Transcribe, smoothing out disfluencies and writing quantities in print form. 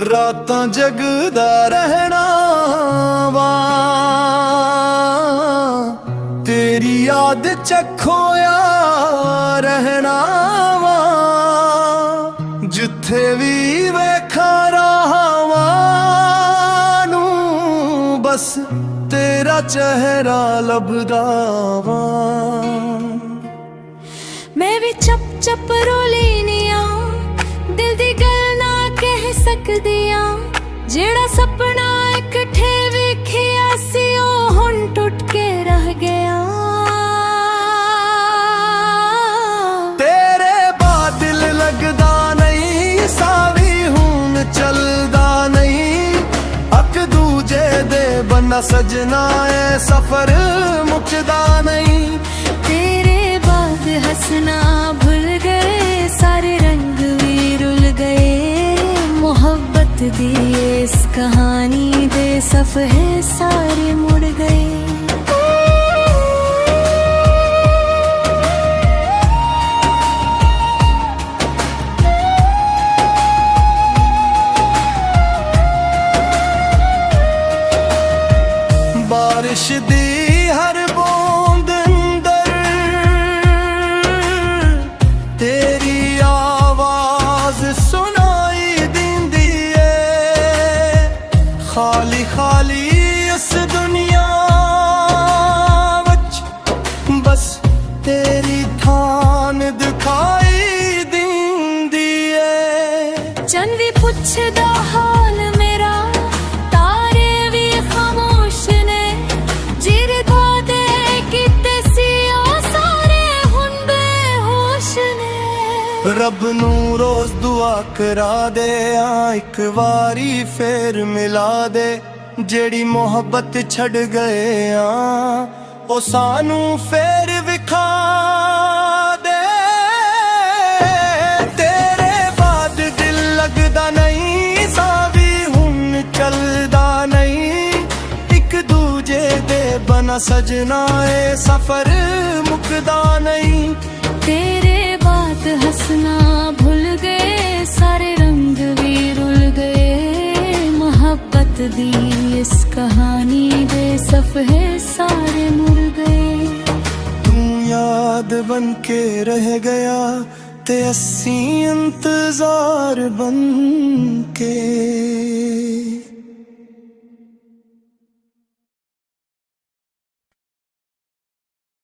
ਰਾਤਾਂ ਜਗਦਾ ਰਹਿਣਾ ਵਾ, ਤੇਰੀ ਯਾਦ ਚ ਖੋਇਆ ਰਹਿਣਾ ਵਾ। ਜਿੱਥੇ ਵੀ ਵੇਖਾਂ ਰਾਹਾਂ ਨੂੰ ਬਸ ਤੇਰਾ ਚਿਹਰਾ ਲੱਭਦਾ ਵਾ। मैं भी चप चप रोली नी आ, दिल दी गल ना कह सकदी आ। जेड़ा सपना इकट्ठे वेखिया सी ओ हुण टुट के रह गया। तेरे बाद दिल लगदा नहीं, सावी हुण चलदा नहीं। अक दूजे दे बन्ना सजना ए सफर मुकदा नहीं। तेरे बाद हंसना भूल गए, सारे रंग भी रुल गए। मोहब्बत दी इस कहानी दे सफ़े सारे मुड़ गए। बारिश दी हर बूंद अंदर तेरी आवाज सुनाई दिंदी है। खाली खाली इस दुनिया विच बस तेरी थान दिखाई दिंदी है। चंद भी पुछदा हाल मेरा, तारे भी खामोश ने। जिर दे किते सी ओ सारे हुण बेहोश ने। रब नू रोज दुआ करा दे, एक वारी फेर मिला दे। जेड़ी मोहब्बत छड़ गए ओ सानू फेर विखा दे। तेरे बाद दिल लगदा नहीं, सावी हुण चलदा नहीं। एक दूजे दे बना सजना ए सफर मुकदा नहीं। तेरे बाद हंसना भूल गए, सारे रंग भी रुल गए। मोहब्बत दी इस कहानी दे सफ़े सारे मुड़ गए। तू याद बन के रह गया ते असी इंतजार बन के।